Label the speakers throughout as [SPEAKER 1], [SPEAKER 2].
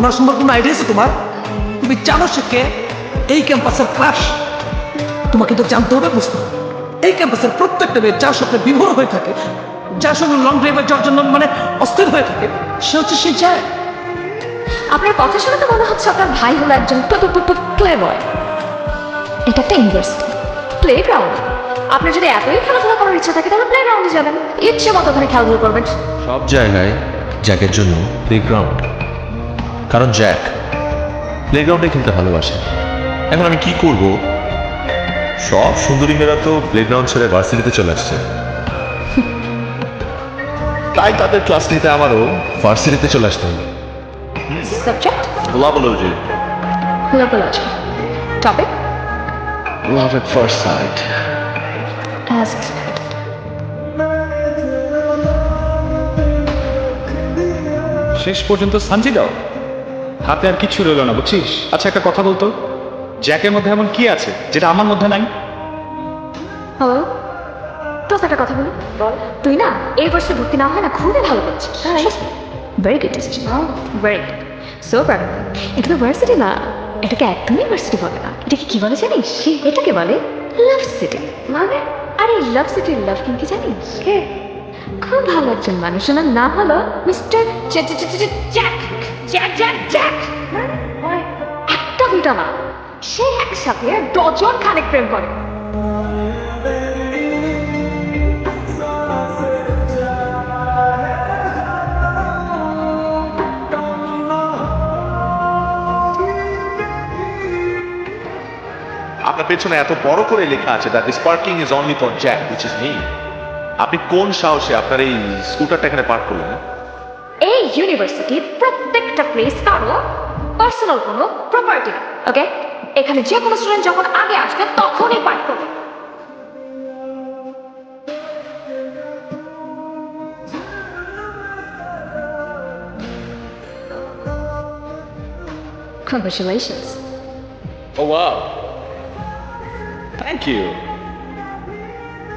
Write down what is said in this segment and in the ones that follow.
[SPEAKER 1] ওনার সম্পর্কে কোনো আইডিয়া আছে তোমার? তুমি জানো সে কে? এই ক্যাম্পাসের ক্রাশ। তোমাকে তো জানতে হবে, বুঝতে হবে। এই ক্যাম্পাসের প্রত্যেকটা মেয়ে যার সাথে বিভোর হয়ে থাকে, যার সঙ্গে লং ড্রাইভে যাওয়ার জন্য মানে অস্থির হয়ে থাকে, সে হচ্ছে সেই যায়।
[SPEAKER 2] আপনার কথা শুনে তো মনে হচ্ছে আপনার ভাই হলো একজন প্লে বয়। এটা একটা ইউনিভার্সিটি, প্লে গ্রাউন্ড। আপনার যদি এতই খেলাধুলা করার ইচ্ছা থাকে তাহলে প্লে গ্রাউন্ডে যাবেন, ইচ্ছে মতো ওখানে খেলাধুলা করবেন।
[SPEAKER 3] সব জায়গায় জ্যাকের জন্য প্লেগ্রাউন্ড, কারণ জ্যাক প্লেগ্রাউন্ডে খেলতে ভালোবাসে। এখন আমি কি করব? সব সুন্দরী মেয়েরা তো প্লেগ্রাউন্ড ছেড়ে ভার্সিটিতে চলে আসছে, তাই তাদের ক্লাস নিতে আমারও ভার্সিটিতে চলে আসতে হবে।
[SPEAKER 2] Subject
[SPEAKER 3] Lovology.
[SPEAKER 2] Lovology. Topic
[SPEAKER 3] Love at first sight.
[SPEAKER 2] as expected.
[SPEAKER 4] শেষ পর্যন্ত সানজি দাও, হাতে আর কিছু রইল না, বুঝছিস? আচ্ছা একটা কথা বলতো, জ্যাকের মধ্যে এমন কি আছে যেটা আমার মধ্যে নাই?
[SPEAKER 2] হ্যালো, তোর একটা কথা বলি। বল। তুই না এই বছর ভর্তি না হয় না খুবই ভালো করছিস। Very good decision, very good. So proud. এটা তো ভার্সিটি না, এটাকে একদম ইউনিভার্সিটি বলে না, এটাকে কি বলে জানিস? এটাকে বলে লাভ সিটি। মানে আরে লাভ সিটির লাভ কিং কি জানিস? কে? খুব ভালো একজন মানুষ, ওনার নাম হলো mister Jack Jack Jack Jack Jack. একটা দুইটা না, সে একসাথে ডজন খানেক প্রেম করে।
[SPEAKER 3] আপনার পেছনে এত বড় করে লেখা আছে that this parking is only for Jack, which is me. আপনি কোন সাহসে আপনার এই স্কুটারটা এখানে পার্ক করলেন?
[SPEAKER 2] এই ইউনিভার্সিটির প্রত্যেকটা প্লেস কারো পার্সোনাল কোনো প্রপার্টি না, ওকে? এখানে যে কোনো স্টুডেন্ট যখন আগে আসবে তখনই পার্ক করবে। Congratulations.
[SPEAKER 3] ও ওয়াও, থ্যাংক ইউ।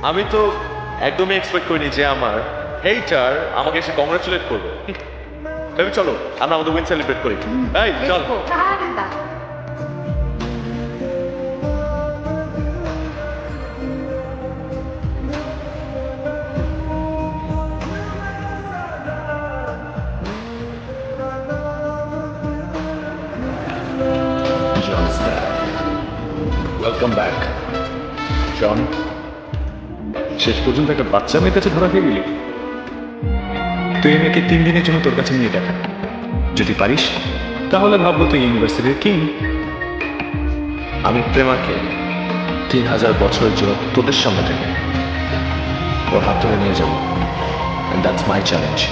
[SPEAKER 3] আমি তো একদমই এক্সপেক্ট করিনি যে আমার হেটার আমাকে এসে কংগ্রাচুলেট করবে। তবে চলো আমরা আমাদের উইন সেলিব্রেট করি। এই চল। ওয়েলকাম ব্যাক জন।
[SPEAKER 4] শেষ পর্যন্ত একটা বাচ্চা মেয়ের কাছে ধরা খেয়ে গেলি। তুই এই মেয়েকে 3 দিনের জন্য তোর কাছে নিয়ে দেখা, যদি পারিস তাহলে ভাববো তুই ইউনিভার্সিটির কিং।
[SPEAKER 3] আমি প্রেমাকে 3000 বছরের জন্য তোদের সামনে থেকে ওর হাত ধরে নিয়ে যাবো, and that's my challenge.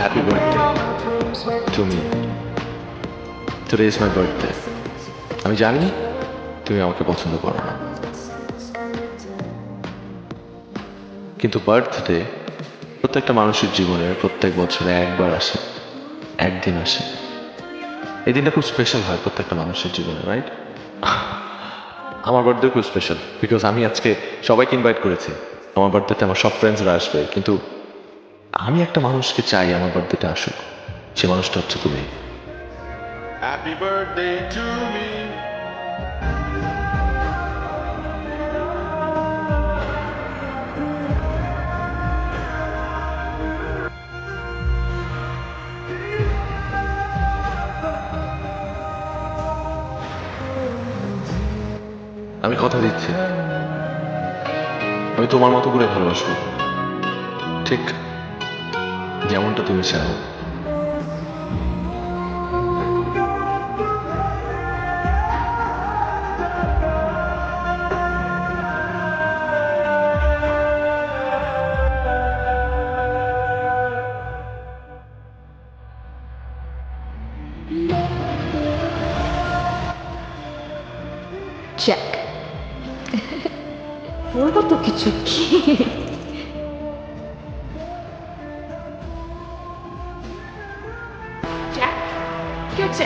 [SPEAKER 3] Happy birthday to me. Today is my birthday. আমি জানি তুমি আমাকে পছন্দ করো না, কিন্তু বার্থডে প্রত্যেকটা মানুষের জীবনে প্রত্যেক বছরে একবার আসে, একদিন আসে। এই দিনটা খুব স্পেশাল হয় প্রত্যেকটা মানুষের জীবনে, রাইট? আমার বার্থডে খুব স্পেশাল বিকজ আমি আজকে সবাইকে ইনভাইট করেছি। আমার বার্থডেতে আমার সব ফ্রেন্ডসরা আসবে, কিন্তু আমি একটা মানুষকে চাই আমার বার্থডেতে আসুক, সে মানুষটা হচ্ছে তুমি। Happy birthday to me. আমি কথা দিচ্ছি আমি তোমার মতো করে ভালোবাসবো, ঠিক যেমনটা তুমি চাও।
[SPEAKER 2] জ্যাক বলবো তো কিছু কি? জ্যাক কি হচ্ছে?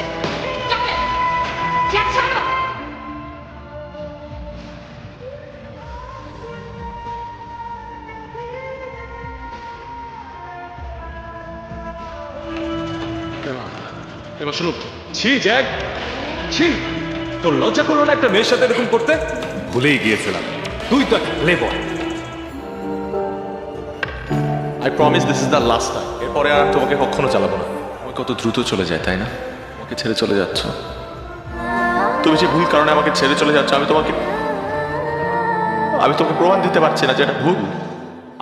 [SPEAKER 2] জ্যাক ছাড়ো।
[SPEAKER 3] এবার শুনুন,
[SPEAKER 4] ছি জ্যাক, ছি, তোর লজ্জা করলো না একটা মেয়ের সাথে এরকম করতে? ভুলেই গিয়েছিলাম, তুই তো একটা playboy.
[SPEAKER 3] I promise this is the last time. এরপরে আর আমি তোমাকে কখনো চালাবো না। তুমি কত দ্রুত চলে যায় তাই না? আমাকে ছেড়ে চলে যাচ্ছ, তুমি যে ভুল কারণে আমাকে ছেড়ে চলে যাচ্ছ, আমি তোমাকে প্রমাণ দিতে পারছি না যে এটা ভুল।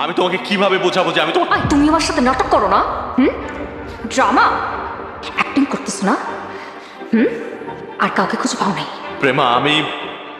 [SPEAKER 3] আমি তোমাকে কিভাবে বোঝাবো যে আমি তোমাকে
[SPEAKER 2] আয়, তুমি আমার সাথে নাটক করো না, ড্রামা অ্যাক্টিং করতেছো না, আর কাউকে খুঁজে পাও নাই।
[SPEAKER 3] প্রেমা, আমি